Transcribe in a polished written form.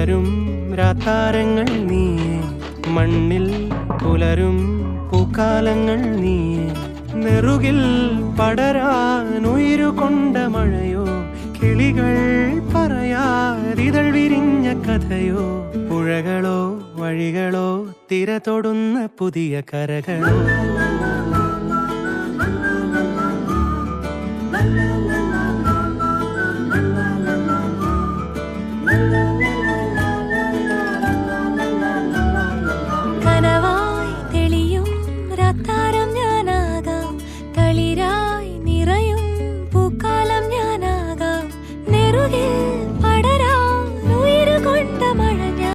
വിടരും രാത്താരങ്ങൾ നീയേ, മണ്ണിൽ പുലരും പൂക്കാലങ്ങൾ നീയേ. നെറുകിൽ പടരാൻ ഉയരുകൊണ്ട മഴയോ, കിളികൾ പറയാതിതൾ വിരിഞ്ഞ കഥയോ. പുഴകളോ വഴികളോ തിര തൊടുന്ന പുതിയ കരകളോ.